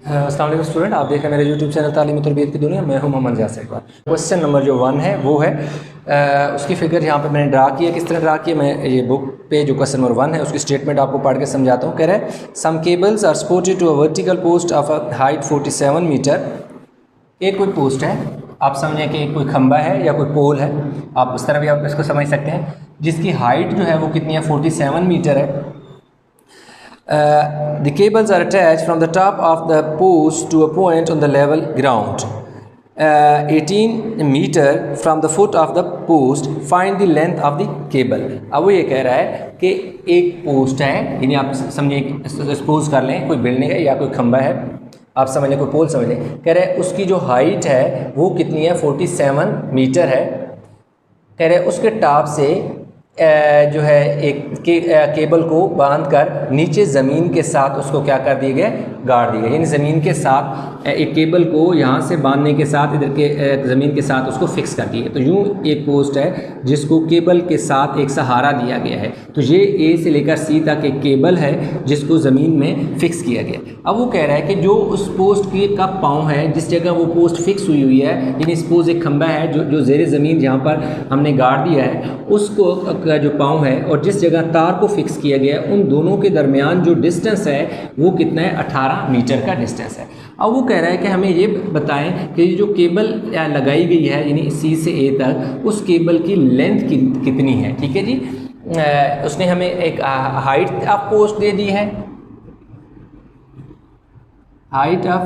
अस्सलाम वालेकुम स्टूडेंट, आप देख रहे हैं मेरे यूट्यूब चैनल तालीम तरबियत की दुनिया। मैं हूं मोहम्मद जासिर इकबाल। क्वेश्चन नंबर जो 1 है वो है उसकी फिगर यहाँ पे मैंने ड्रा की है। किस तरह ड्रा की है, मैं ये बुक पे जो क्वेश्चन नंबर 1 है उसकी स्टेटमेंट आपको पढ़ के समझाता हूँ। कह रहा है some cables are supported to a vertical post of a height 47 metre. एक कोई पोस्ट है, आप समझें कि कोई खंबा है या कोई पोल है, आप उस तरह भी आप इसको समझ सकते हैं, जिसकी हाइट जो है वो कितनी है, 47 मीटर है। The cables are attached from the top of the post to a point on the level ground. 18 meter from the foot of the post. Find the length of the cable. अब वो ये कह रहा है कि एक post है, यानी आप समझिए सपोज कर लें कोई बिल्डिंग है या कोई खंबा है, आप समझ लें कोई पोल समझ लें। कह रहे हैं उसकी जो हाइट है वो कितनी है, 47 मीटर है। कह रहे हैं उसके टॉप से जो है एक केबल को बांधकर नीचे ज़मीन के साथ उसको क्या कर दिए गए, गाड़ दिए गए। यानी ज़मीन के साथ एक केबल को यहाँ से बांधने के साथ इधर के ज़मीन के साथ उसको फिक्स कर दिए। तो यूँ एक पोस्ट है जिसको केबल के साथ एक सहारा दिया गया है। तो ये ए से लेकर सी तक एक केबल है जिसको ज़मीन में फिक्स किया गया। अब वो कह रहा है कि जो उस पोस्ट की का पाँव है, जिस जगह वो पोस्ट फिक्स हुई हुई है, यानी सपोज एक खंबा है जो ज़ेरे ज़मीन जहाँ पर हमने गाड़ दिया है, उसको का जो पाँव है और जिस जगह तार को फिक्स किया गया है, उन दोनों के दरमियान जो डिस्टेंस है वो कितना है, 18 मीटर का डिस्टेंस है। अब वो कह रहा है कि हमें ये बताएं कि जो केबल लगाई गई है यानी सी से ए तक, उस केबल की लेंथ कितनी है। ठीक है जी, उसने हमें एक हाइट ऑफ पोस्ट दे दी है। हाइट ऑफ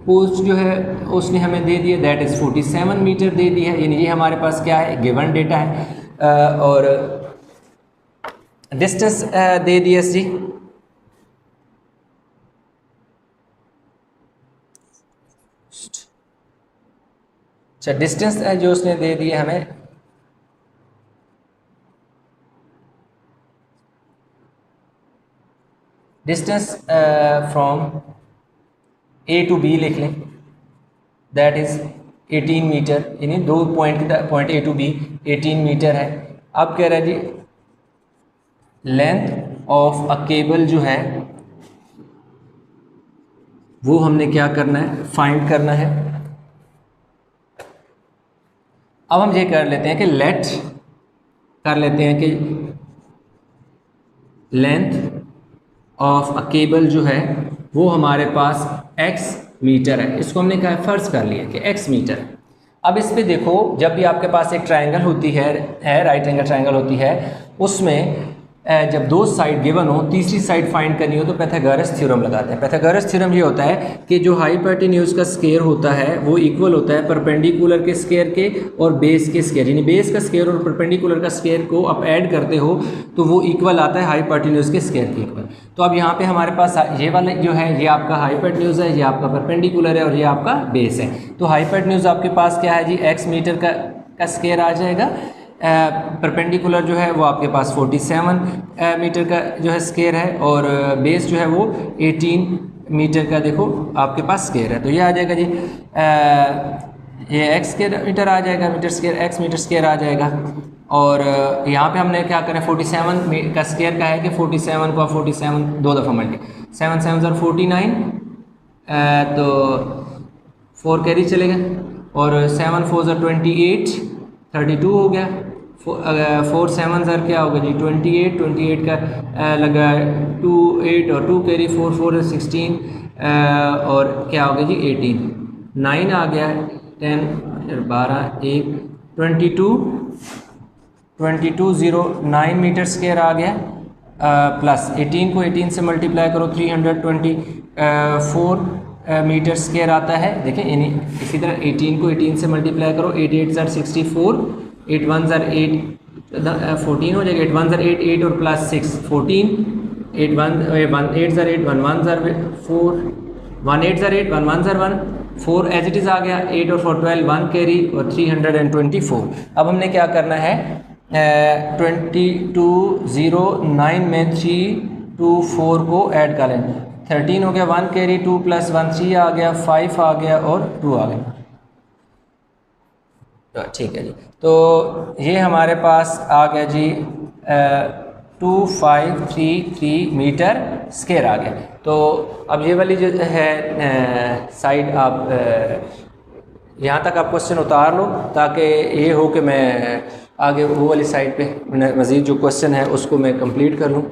पोस्ट जो है उसने हमें दे दी है, दैट इज़ 47 मीटर दे दी है। यानी ये हमारे पास क्या है, गिवन डेटा है। और डिस्टेंस दे दिया जी, अच्छा डिस्टेंस जो उसने दे दिया हमें, distance from A to B लिख लें, दैट इज़ 18 मीटर। यानी दो point A to B 18 metre है। अब कह रहा है जी लेंथ ऑफ अ केबल जो है वो हमने क्या करना है, फाइंड करना है। अब हम ये कर लेते हैं कि लेट कर लेते हैं कि लेंथ ऑफ अ केबल जो है वो हमारे पास x मीटर है। इसको हमने क्या फ़र्ज़ कर लिया कि x मीटर है। अब इस पे देखो, जब भी आपके पास एक ट्रायंगल होती है राइट एंगल ट्रायंगल होती है, उसमें जब दो साइड गिवन हो, तीसरी साइड फाइंड करनी हो तो पाइथागोरस थ्योरम लगाते हैं। पाइथागोरस थ्योरम ये होता है कि जो हाइपोटेन्यूज का स्क्वायर होता है वो इक्वल होता है परपेंडिकुलर के स्क्वायर के और बेस के स्क्वायर। यानी बेस का स्क्वायर और परपेंडिकुलर का स्क्वायर को आप ऐड करते हो तो वो इक्वल आता है हाइपोटेन्यूज के स्क्वायर के इक्वल। तो अब यहाँ पे हमारे पास ये वाला जो है ये आपका हाइपोटेन्यूज है, ये आपका परपेंडिकुलर है और ये आपका बेस है। तो हाइपोटेन्यूज आपके पास क्या है जी, x मीटर का स्क्वायर आ जाएगा। परपेंडिकुलर जो है वो आपके पास 47 मीटर का जो है स्क्वायर है और बेस जो है वो 18 मीटर का देखो आपके पास स्क्वायर है। तो ये आ जाएगा जी ये x स्क्वायर मीटर आ जाएगा, metre square x metre square आ जाएगा। और यहाँ पे हमने क्या करें, 47 का स्क्वायर का है कि 47 को 47 दो दफ़ा मल्टी 7 7 49 तो 4 कैरी चलेगा और 7 4 28 32 हो गया। 4 7 क्या होगा जी 28 का लगा 2 8 और 2 कैरी 4 4 16 और क्या होगा जी 18 9 आ गया 10 12 1 2209 मीटर स्क्वायर आ गया। प्लस 18 को 18 से मल्टीप्लाई करो 324 मीटर स्क्वायर आता है। देखें इसी तरह 18 को 18 से मल्टीप्लाई करो, 8 8 64, 8 1 8 14 हो जाएगा, 8 1 8 8 और प्लस 6 14, 8 1 8 8 1 1 4 1 8 8 1 1 1 4 एज इट इज़ आ गया, 8 और 4 12 1 कैरी और 324। अब हमने क्या करना है 2209 में 324 को ऐड कर लें, 13 हो गया, 1 कैरी 2 प्लस 1 3 आ गया, 5 आ गया और 2 आ गया। ठीक है जी, तो ये हमारे पास आ गया जी 2533 मीटर स्क्वायर आ गया। तो अब ये वाली जो है साइड आप यहाँ तक आप क्वेश्चन उतार लो, ताकि ये हो कि मैं आगे वो वाली साइड पे मज़ीद जो क्वेश्चन है उसको मैं कंप्लीट कर लूँ।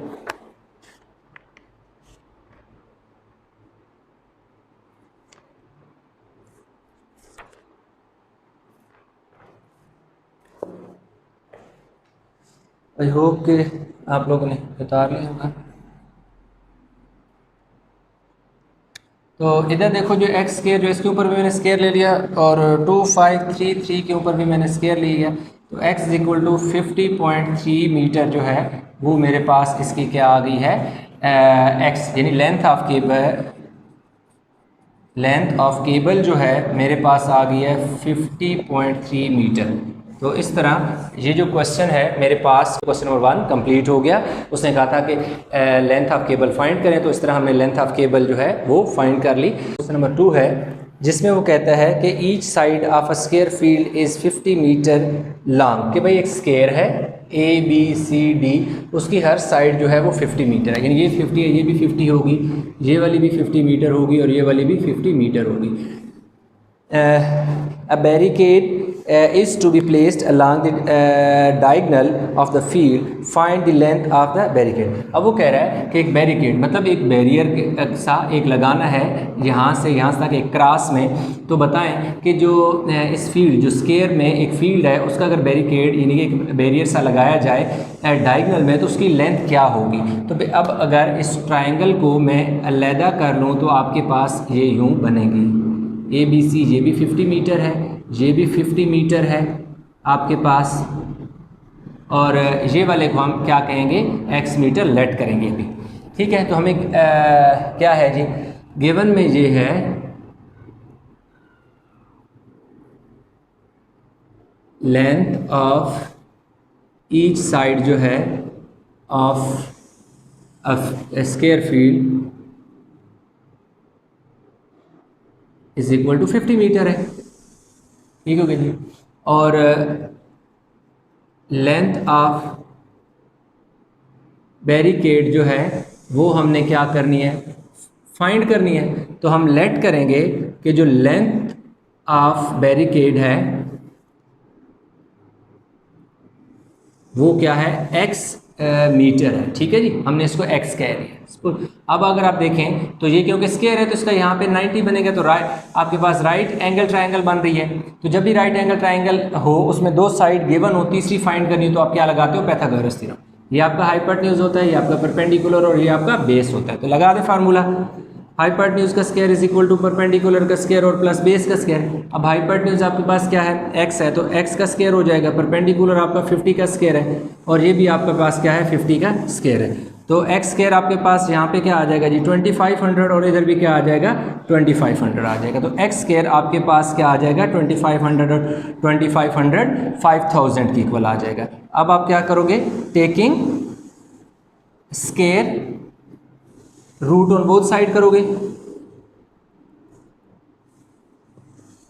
आई होप कि आप लोगों ने उतार लिया होगा। तो इधर देखो जो एक्स स्क्वायर जो इसके ऊपर भी मैंने स्क्वायर ले लिया और 2533 के ऊपर भी मैंने स्क्वायर ले लिया। तो x is equal to 50.3 metre जो है वो मेरे पास इसकी क्या आ गई है, x यानी लेंथ ऑफ केबल जो है मेरे पास आ गई है 50.3 मीटर। तो इस तरह ये जो क्वेश्चन है मेरे पास क्वेश्चन नंबर 1 कंप्लीट हो गया। उसने कहा था कि लेंथ ऑफ केबल फाइंड करें, तो इस तरह हमने लेंथ ऑफ केबल जो है वो फाइंड कर ली। क्वेश्चन नंबर 2 है जिसमें वो कहता है कि each side of a square field is 50 metre long, कि भाई एक स्क्वायर है ABCD, उसकी हर साइड जो है वो 50 मीटर है, यानी ये 50 है, ये भी 50 होगी, ये वाली भी 50 मीटर होगी और ये वाली भी 50 मीटर होगी। A barricade is to be placed along the diagonal of the field. Find the length of the barricade. अब वो कह रहा है कि एक बैरिकेड मतलब एक बैरियर सा एक लगाना है यहाँ से यहाँ तक एक क्रॉस में। तो बताएं कि जो इस फील्ड जो स्क्वायर में एक फील्ड है उसका अगर बैरिकेड यानी कि एक बैरियर सा लगाया जाए डायगोनल में तो उसकी लेंथ क्या होगी। तो अब अगर इस ट्राइंगल को मैं अलहदा कर लूँ तो आपके पास ये यूँ बनेगी ABC, ये भी 50 मीटर है, ये भी 50 मीटर है आपके पास, और ये वाले को हम क्या कहेंगे x मीटर लेट करेंगे अभी। ठीक है, तो हमें क्या है जी गिवन में ये है लेंथ ऑफ ईच साइड जो है of square field is equal to 50 metre है। ठीक हो गया जी। और लेंथ ऑफ बैरिकेड जो है वो हमने क्या करनी है, फाइंड करनी है। तो हम लेट करेंगे कि जो लेंथ ऑफ बैरिकेड है वो क्या है x मीटर है। ठीक है जी, हमने इसको x कह दिया। अब अगर आप देखें तो ये क्योंकि स्क्वायर है तो इसका यहाँ पे 90 बनेगा, तो आपके पास राइट एंगल ट्रायंगल बन रही है। तो जब भी राइट एंगल ट्रायंगल हो उसमें दो साइड गिवन हो, तीसरी फाइंड करनी हो तो आप क्या लगाते हो, पाइथागोरस थ्योरम। ये आपका हाइपोटेन्यूज होता है, ये आपका परपेंडिकुलर और ये आपका बेस होता है। तो लगा दे फार्मूला, हाइपोटेन्यूज का square is equal to perpendicular का स्क्वायर और प्लस बेस का स्क्वायर। अब हाइपोटेन्यूज आपके पास क्या है x है, तो x का स्क्वायर हो जाएगा, परपेंडिकुलर आपका 50 का स्क्वायर है और ये भी आपके पास क्या है 50 का स्क्वायर है। तो x स्क्वायर आपके पास यहाँ पे क्या आ जाएगा जी 2500 और इधर भी क्या आ जाएगा 2500 आ जाएगा। तो x स्क्वायर आपके पास क्या आ जाएगा 2500 और 2500 5000 की इक्वल आ जाएगा। अब आप क्या करोगे, taking square root on both side करोगे,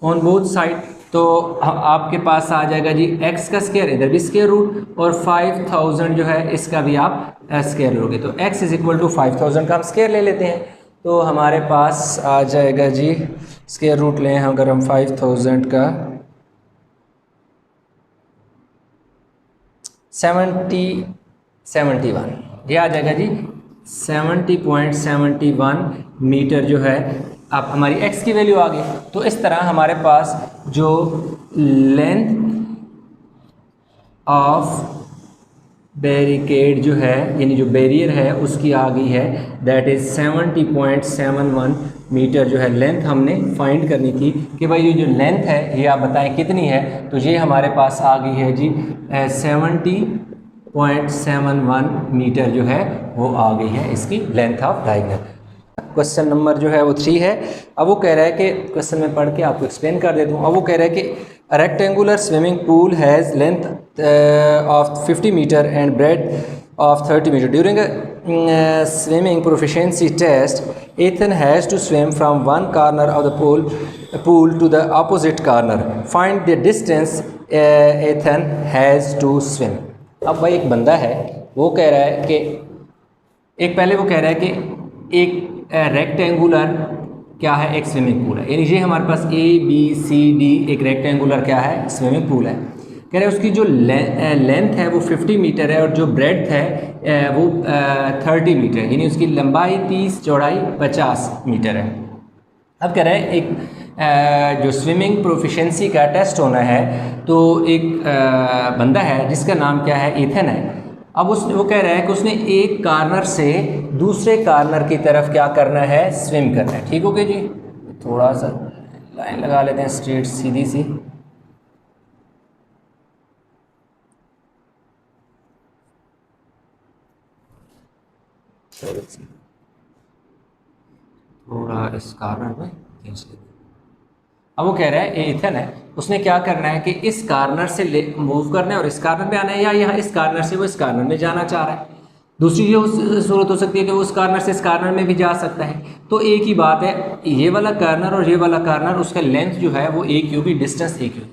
ऑन बोथ साइड। तो आपके पास आ जाएगा जी x का स्क्वायर, इधर भी स्क्वायर रूट, और 5000 जो है इसका भी आप स्क्वायर लोगे। तो x इज इक्वल टू 5000 का हम स्क्वायर ले लेते हैं। तो हमारे पास आ जाएगा जी स्क्वायर रूट लें अगर हम 5000 का 71 ये आ जाएगा जी 70.71 मीटर जो है आप हमारी x की वैल्यू आ गई। तो इस तरह हमारे पास जो लेंथ ऑफ बैरिकेड जो है यानी जो बैरियर है उसकी आ गई है, दैट इज़ 70.71 मीटर जो है लेंथ हमने फाइंड करनी थी कि भाई ये जो लेंथ है ये आप बताएं कितनी है। तो ये हमारे पास आ गई है जी 70.71 मीटर जो है वो आ गई है इसकी length of diagonal. Question number जो है वो 3 है। अब वो कह रहा है कि क्वेश्चन में पढ़ के आपको एक्सप्लेन कर देता हूँ। अब वो कह रहा है कि rectangular swimming pool has length of 50 metre and breadth of 30 metre. During swimming proficiency test, Ethan has to swim from one corner of the pool to the opposite corner. Find the distance Ethan has to swim. अब भाई एक बंदा है वो कह रहा है कि एक पहले वो कह रहा है कि एक रेक्टेंगुलर क्या है, एक स्विमिंग पूल है, यानी ये हमारे पास ABCD एक रेक्टेंगुलर क्या है, स्विमिंग पूल है। कह रहे हैं उसकी जो लेंथ है वो 50 मीटर है और जो ब्रेड्थ है वो 30 मीटर है, यानी उसकी लंबाई 30, चौड़ाई 50 मीटर है। अब कह रहे हैं एक जो स्विमिंग प्रोफिशेंसी का टेस्ट होना है, तो एक बंदा है जिसका नाम क्या है, इथन है। अब वो कह रहा है कि उसने एक कार्नर से दूसरे कार्नर की तरफ क्या करना है, स्विम करना है। ठीक हो गया जी, थोड़ा सा लाइन लगा लेते हैं स्ट्रेट सीधी सी। थोड़ा इस कार्नर में खींच लेते हैं। अब वो कह रहा है इथन है, उसने क्या करना है कि इस कार्नर से मूव करना है और इस कार्नर पे आना है, या यहाँ इस कार्नर से वो इस कार्नर में जाना चाह रहा है। दूसरी ये सूरत हो सकती है कि वो उस कार्नर से इस कार्नर में भी जा सकता है। तो एक ही बात है, ये वाला कार्नर और ये वाला कार्नर, उसका लेंथ जो है वो एक क्यूब, डिस्टेंस एक क्यूब।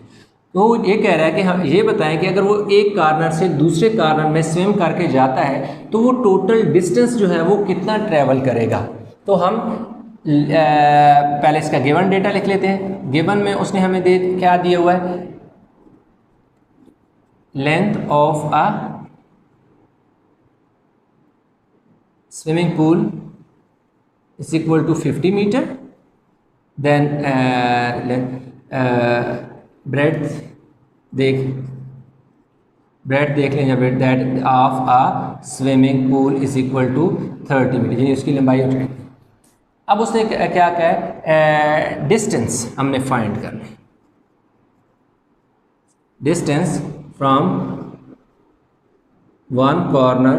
तो वो ये कह रहा है कि हम ये बताएं कि अगर वो एक कार्नर से दूसरे कार्नर में स्विम करके जाता है तो वो टोटल डिस्टेंस जो है वो कितना ट्रेवल करेगा। तो हम पहले इसका गिवन डेटा लिख लेते हैं। गिवन में उसने हमें क्या दिया हुआ है, length of a swimming pool is equal to 50 metre, then breadth देख लें, जब that of a swimming pool is equal to 30 metre, यानी उसकी लंबाई होती है। अब उसने क्या कहा है, डिस्टेंस हमने फाइंड करना है, distance from one corner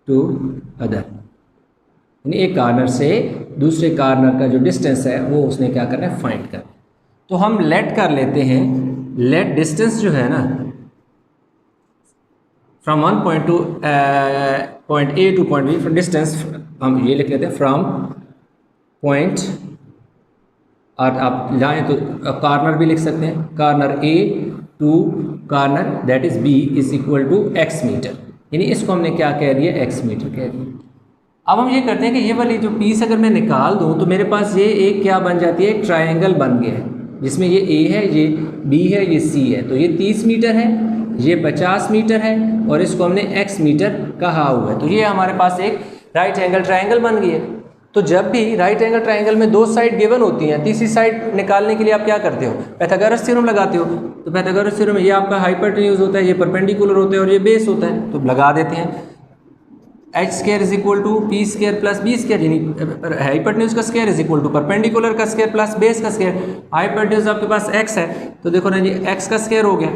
to other, यानी एक कार्नर से दूसरे कार्नर का जो डिस्टेंस है वो उसने क्या करना है, फाइंड करना है। तो हम लेट कर लेते हैं, लेट डिस्टेंस जो है ना from one point to point A to point B, distance हम ये लिख लेते हैं फ्रॉम पॉइंट, और आप जाएँ तो कार्नर भी लिख सकते हैं, corner A to corner that is B is equal to x metre, यानी इसको हमने क्या कह दिया, एक्स मीटर कह दिया। अब हम ये करते हैं कि ये वाली जो पीस अगर मैं निकाल दूं तो मेरे पास ये एक क्या बन जाती है, एक ट्रायंगल बन गया है, जिसमें ये ए है, ये बी है, ये सी है। तो ये 30 मीटर है, ये 50 मीटर है, और इसको हमने एक्स मीटर कहा हुआ है। तो ये हमारे पास एक राइट एंगल ट्रायंगल बन गई है। तो जब भी राइट एंगल ट्रायंगल में दो साइड गिवन होती हैं, तीसरी साइड निकालने के लिए आप क्या करते हो, पाइथागोरस थ्योरम लगाते हो। तो पाइथागोरस थ्योरम में ये आपका हाइपोटेन्यूज होता है, ये परपेंडिकुलर होता है, और ये बेस होता है, तो लगा देते हैं। H square is equal to P square plus B square, यानी हाइपोटेन्यूज का square is equal to perpendicular का स्क्वायर प्लस बेस का स्क्वायर। हाइपोटेन्यूज आपके पास एक्स है, तो देखो ना जी एक्स का स्क्वायर हो गया,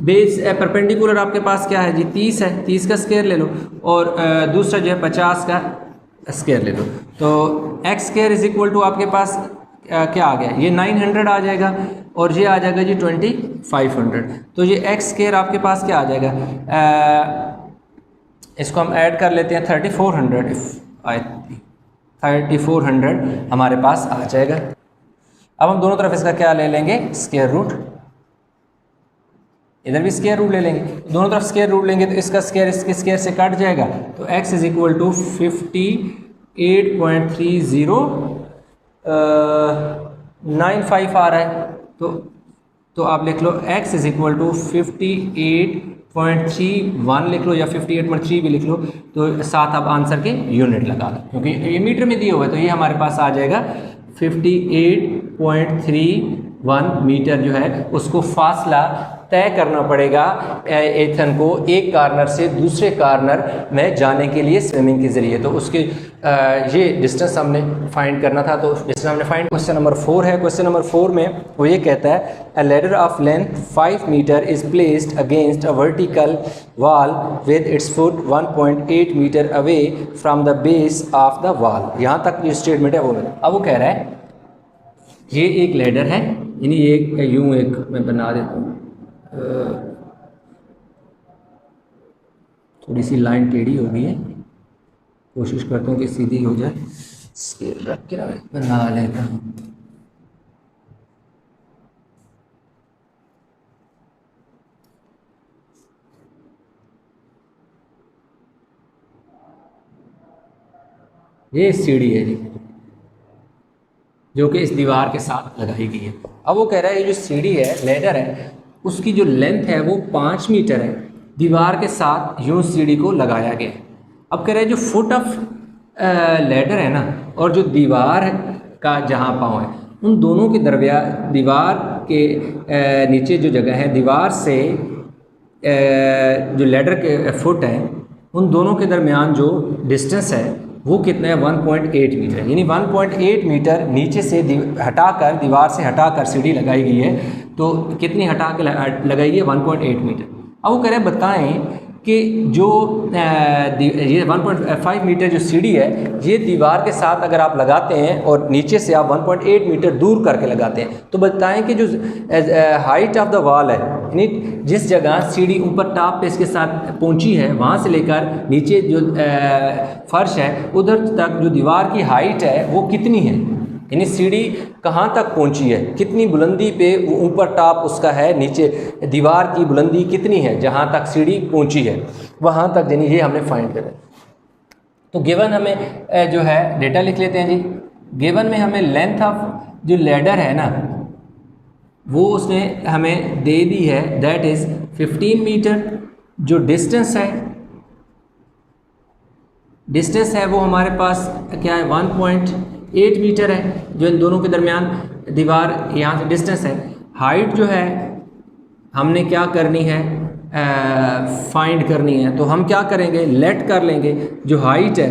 बेस परपेंडिकुलर आपके पास क्या है जी 30 है, 30 का स्क्वायर ले लो, और दूसरा जो है 50 का स्क्वायर ले लो। तो x square is equal to आपके पास क्या आ गया, ये 900 आ जाएगा, और ये आ जाएगा जी 2500। तो ये एक्स स्क्वायर आपके पास क्या आ जाएगा, इसको हम ऐड कर लेते हैं 3400, 3400 हमारे पास आ जाएगा। अब हम दोनों तरफ इसका क्या ले लेंगे, स्क्वायर रूट, इधर भी स्क्वायर रूट ले लेंगे, दोनों तरफ स्क्वायर रूट लेंगे तो इसका स्क्वायर इसके स्क्वायर से कट जाएगा। तो x इज इक्वल टू 58.3095 आ रहा है। तो आप लिख लो x इज इक्वल टू 58.31 लिख लो, या 58.3 भी लिख लो, तो साथ आप आंसर के यूनिट लगा लो, क्योंकि ये मीटर में दिया हुआ है। तो ये हमारे पास आ जाएगा 58.31 मीटर जो है, उसको फासला तय करना पड़ेगा एथन को एक कार्नर से दूसरे कार्नर में जाने के लिए स्विमिंग के ज़रिए। तो उसके ये डिस्टेंस हमने फाइंड करना था, तो डिस्टेंस हमने फाइंड। क्वेश्चन नंबर 4 है। क्वेश्चन नंबर 4 में वो ये कहता है, a ladder of length 5 metre is placed against a vertical wall with its foot 1.8 metre away from the base of the wall. यहाँ तक जो स्टेटमेंट है वो अब वो कह रहा है ये एक लैडर है, यानी ये यूँ एक मैं बना देता हूँ, थोड़ी सी लाइन टेढ़ी हो गई है, कोशिश करता हूँ कि सीधी हो जाए, स्केल रख के बना लेता हूँ। ये सीढ़ी है जी, जो कि इस दीवार के साथ लगाई गई है। अब वो कह रहा है ये जो सीढ़ी है, लैडर है, उसकी जो लेंथ है वो 5 मीटर है, दीवार के साथ यूं सीढ़ी को लगाया गया है। अब कह रहा है जो फुट ऑफ लैडर है ना, और जो दीवार का जहाँ पाँव है, उन दोनों के दरमियान, दीवार के नीचे जो जगह है, दीवार से जो लैडर के फुट है, उन दोनों के दरमियान जो डिस्टेंस है वो कितना है, 1.8 मीटर। यानी 1.8 मीटर नीचे से हटाकर, दीवार से हटाकर सीढ़ी लगाई गई है। तो कितनी हटा के लगाई है, 1.8 मीटर। अब वो कह रहे हैं बताएं कि जो ये 1.5 मीटर जो सीढ़ी है, ये दीवार के साथ अगर आप लगाते हैं और नीचे से आप 1.8 मीटर दूर करके लगाते हैं, तो बताएं कि जो हाइट ऑफ द वॉल है, यानी जिस जगह सीढ़ी ऊपर टॉप पे इसके साथ पहुंची है, वहाँ से लेकर नीचे जो फर्श है उधर तक जो दीवार की हाइट है वो कितनी है, यानी सीढ़ी कहाँ तक पहुँची है, कितनी बुलंदी पे वो ऊपर टॉप उसका है, नीचे दीवार की बुलंदी कितनी है जहाँ तक सीढ़ी पहुँची है, वहाँ तक, यानी ये हमने फाइंड करना है। तो गिवन हमें जो है डेटा लिख लेते हैं जी। गिवन में हमें लेंथ ऑफ जो लैडर है ना, वो उसने हमें दे दी है, दैट इज़ 15 मीटर। जो डिस्टेंस है वो हमारे पास क्या है, 1.8 मीटर है, जो इन दोनों के दरमियान दीवार यहाँ से डिस्टेंस है। हाइट जो है हमने क्या करनी है, फाइंड करनी है। तो हम क्या करेंगे, लेट कर लेंगे जो हाइट है,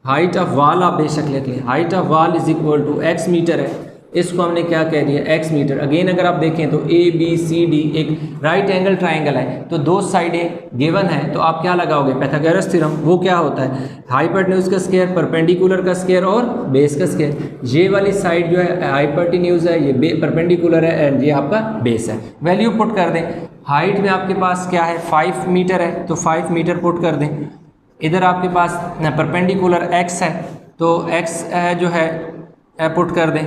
हाइट ऑफ वॉल आप बेशक लिख लें, height of wall is equal to x metre है, इसको हमने क्या कह दिया, x मीटर। अगेन अगर आप देखें तो ABCD एक राइट एंगल ट्राइंगल है, तो दो साइडें गिवन है, तो आप क्या लगाओगे, पाइथागोरस थ्योरम। वो क्या होता है, हाइपोटेन्यूज का स्क्वायर, परपेंडिकुलर का स्क्वायर और बेस का स्क्वायर। ये वाली साइड जो है हाइपोटेन्यूज है, ये परपेंडिकुलर है, एंड ये आपका बेस है। वैल्यू पुट कर दें। हाइट में आपके पास क्या है, 5 मीटर है, तो 5 मीटर पुट कर दें। इधर आपके पास परपेंडिकुलर x है, तो x जो है पुट कर दें।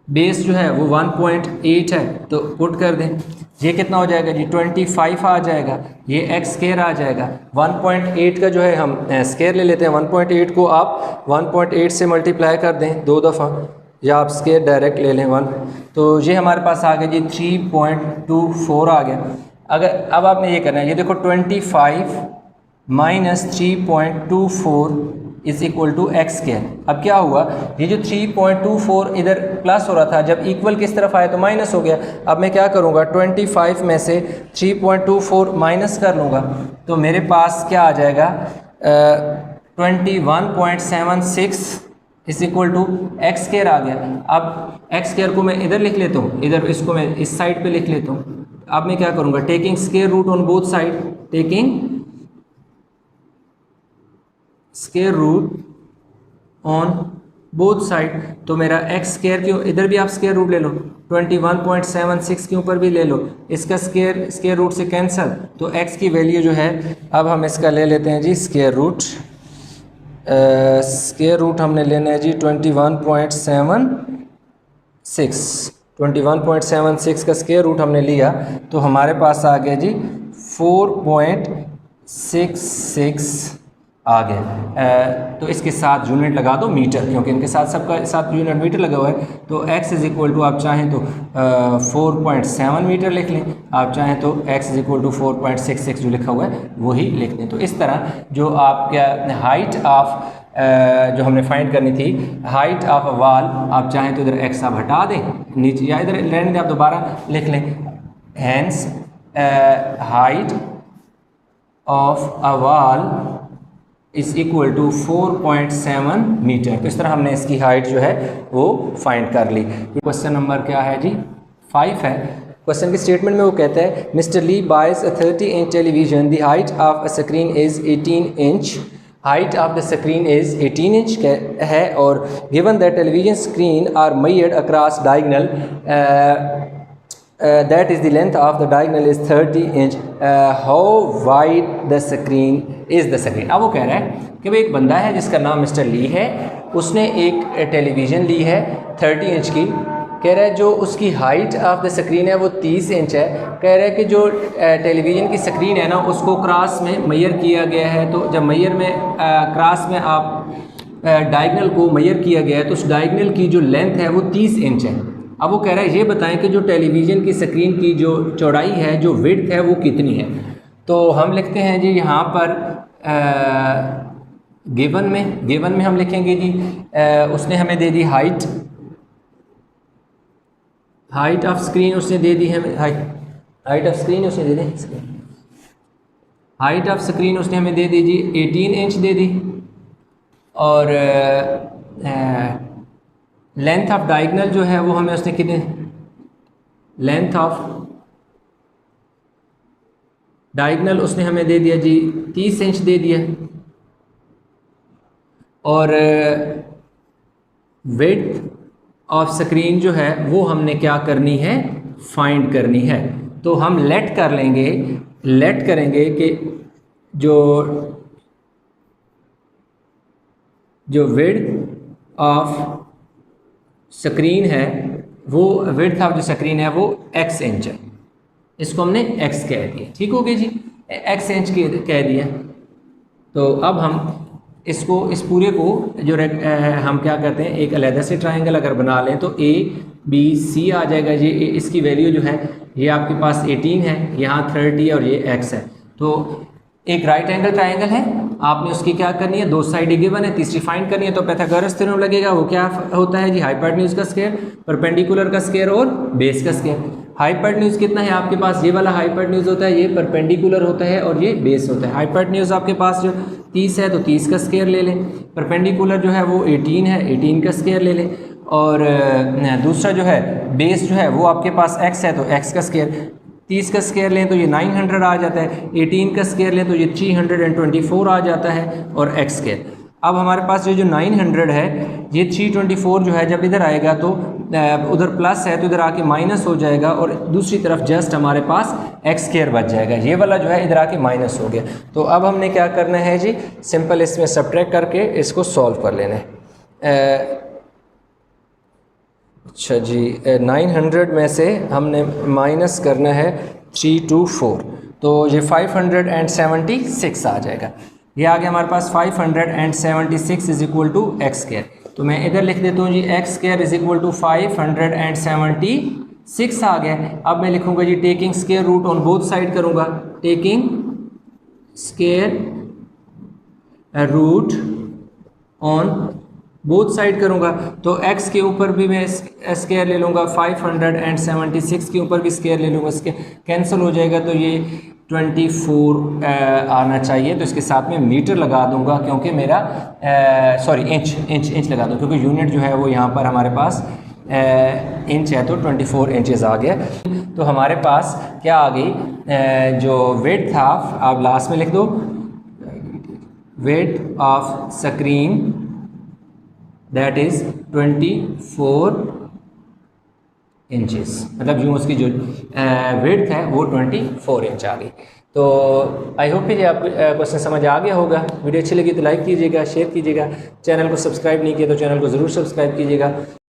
बेस जो है वो 1.8 है, तो पुट कर दें। ये कितना हो जाएगा जी, 25 आ जाएगा, ये x स्क्वायर आ जाएगा। 1.8 का जो है हम स्क्वायर ले लेते हैं, 1.8 को आप 1.8 से मल्टीप्लाई कर दें 2 दफ़ा, या आप स्क्वायर डायरेक्ट ले लें 1, तो ये हमारे पास आ गया जी 3.24 आ गया। अगर अब आपने ये करना है, ये देखो 25 minus 3.24 is equal to x square. अब क्या हुआ, ये जो 3.24 इधर प्लस हो रहा था, जब इक्वल किस तरफ आया तो माइनस हो गया। अब मैं क्या करूँगा, 25 में से 3.24 माइनस कर लूँगा, तो मेरे पास क्या आ जाएगा, 21.76 is equal to x square आ गया। अब एक्स स्क्वायर को मैं इधर लिख लेता हूँ, इधर इसको मैं इस साइड पे लिख लेता हूँ। अब मैं क्या करूँगा, taking square root on both side, taking square root on both side, तो मेरा एक्स स्क्वायर क्यों, इधर भी आप स्क्वायर रूट ले लो, 21.76 के ऊपर भी ले लो, इसका स्क्वायर रूट से कैंसिल, तो एक्स की वैल्यू जो है, अब हम इसका ले लेते हैं जी स्क्वायर रूट। स्क्वायर रूट हमने लेना है जी 21.76 का स्क्वायर रूट हमने लिया, तो हमारे पास आ गया जी 4.66 आ गया। तो इसके साथ यूनिट लगा दो मीटर, क्योंकि इनके साथ सबका साथ यूनिट मीटर लगा हुआ है। तो x इज इक्वल टू आप चाहें तो 4.7 मीटर लिख लें, आप चाहें तो x इज इक्वल टू 4.66 जो लिखा हुआ है वही लिख लें। तो इस तरह जो आपका हाइट ऑफ जो हमने फाइंड करनी थी, हाइट ऑफ अ वॉल, आप चाहें तो इधर x आप हटा दें नीचे, या इधर रहने दें, आप दोबारा लिख लें, hence height of a wall is equal to 4.7 metre. तो इस तरह हमने इसकी हाइट जो है वो फाइंड कर ली। क्वेश्चन नंबर क्या है जी, 5 है। क्वेश्चन की स्टेटमेंट में वो कहता है, mister Lee buys a 30 inch television, the height of a screen is 18 inch, height of the screen is 18 inch है, और given that television screen are measured across diagonal, that is the length of the diagonal is 30 inch, how wide the screen is the screen। अब वो कह रहा है कि भाई एक बंदा है जिसका नाम मिस्टर ली है, उसने एक टेलीविज़न ली है 30 इंच की, कह रहा है जो उसकी हाइट ऑफ द स्क्रीन है वो 30 इंच है। कह रहा है कि जो टेलीविज़न की स्क्रीन है ना उसको क्रॉस में मेजर किया गया है। तो जब मेजर में क्रॉस में आप डायगनल को मेजर किया गया है तो उस डायगनल की जो लेंथ है वो 30 इंच है। अब वो कह रहा है ये बताएं कि जो टेलीविज़न की स्क्रीन की जो चौड़ाई है, जो विड्थ है वो कितनी है। तो हम लिखते हैं जी यहाँ पर गिवन में हम लिखेंगे जी उसने हमें दे दी हाइट ऑफ स्क्रीन उसने दे दी हमें हाइट ऑफ स्क्रीन उसने दे दी हाइट ऑफ स्क्रीन उसने हमें दे दी जी 18 इंच दे दी। और लेंथ ऑफ डायगनल जो है वो हमें उसने कितने, लेंथ ऑफ डायगनल उसने हमें दे दिया जी 30 इंच दे दिया। और विड्थ ऑफ स्क्रीन जो है वो हमने क्या करनी है, फाइंड करनी है। तो हम लेट करेंगे कि जो विड्थ ऑफ स्क्रीन है वो विड्थ ऑफ जो स्क्रीन है वो x इंच है। इसको हमने x कह दिया, ठीक हो गया जी, x इंच कह दिया। तो अब हम इसको इस पूरे को जो हम क्या करते हैं, एक अलग से ट्रायंगल अगर बना लें तो A B C आ जाएगा। ये इसकी वैल्यू जो है ये आपके पास 18 है, यहाँ 30 और ये x है। तो एक राइट एंगल ट्रायंगल है, आपने उसकी क्या करनी है, दो साइड गिवन है, तीसरी फाइंड करनी है। तो पाइथागोरस थ्योरम लगेगा, वो क्या होता है जी, हाइपोटेन्यूज का स्क्वायर, परपेंडिकुलर का स्क्वायर और बेस का स्क्वायर। हाइपोटेन्यूज कितना है आपके पास, ये वाला हाइपोटेन्यूज होता है, ये परपेंडिकुलर होता है और ये बेस होता है। हाइपोटेन्यूज आपके पास जो 30 है तो 30 का स्क्वायर ले लें, परपेंडिकुलर जो है वो 18 है, 18 का स्क्वायर ले लें। और दूसरा जो है बेस जो है वो आपके पास x है तो x का स्क्वायर, 30 का स्क्वायर लें तो ये 900 आ जाता है, 18 का स्क्वायर लें तो ये 324 आ जाता है और x स्क्वायर। अब हमारे पास ये जो 900 है ये 324 जो है जब इधर आएगा तो उधर प्लस है तो इधर आके माइनस हो जाएगा और दूसरी तरफ जस्ट हमारे पास x स्क्वायर बच जाएगा। ये वाला जो है इधर आके माइनस हो गया। तो अब हमने क्या करना है जी, सिंपल इसमें सब्ट्रैक्ट करके इसको सॉल्व कर लेना है। अच्छा जी, 900 में से हमने माइनस करना है 324, तो ये 576 आ जाएगा। ये आ गया हमारे पास 576 is equal to x square. तो मैं इधर लिख देता हूँ जी x square is equal to 576 आ गया। अब मैं लिखूँगा जी taking square root on both side करूँगा, taking square root on both side करूँगा। तो x के ऊपर भी मैं स्क्वायर ले लूँगा, 576 के ऊपर भी स्क्वायर ले लूँगा, इसके कैंसिल हो जाएगा तो ये 24 आना चाहिए। तो इसके साथ में मीटर लगा दूँगा क्योंकि मेरा इंच लगा दूँ क्योंकि यूनिट जो है वो यहाँ पर हमारे पास इंच है तो 24 इंचेस आ गया। तो हमारे पास क्या आ गई, जो विड्थ ऑफ, आप लास्ट में लिख दो, width of screen that is 24 inches, मतलब यूँ उसकी जो विड्थ है वो 24 इंच आ गई। तो आई होप कि ये आपको क्वेश्चन समझ आ गया होगा। वीडियो अच्छी लगी तो लाइक कीजिएगा, शेयर कीजिएगा, चैनल को सब्सक्राइब नहीं किया तो चैनल को ज़रूर सब्सक्राइब कीजिएगा।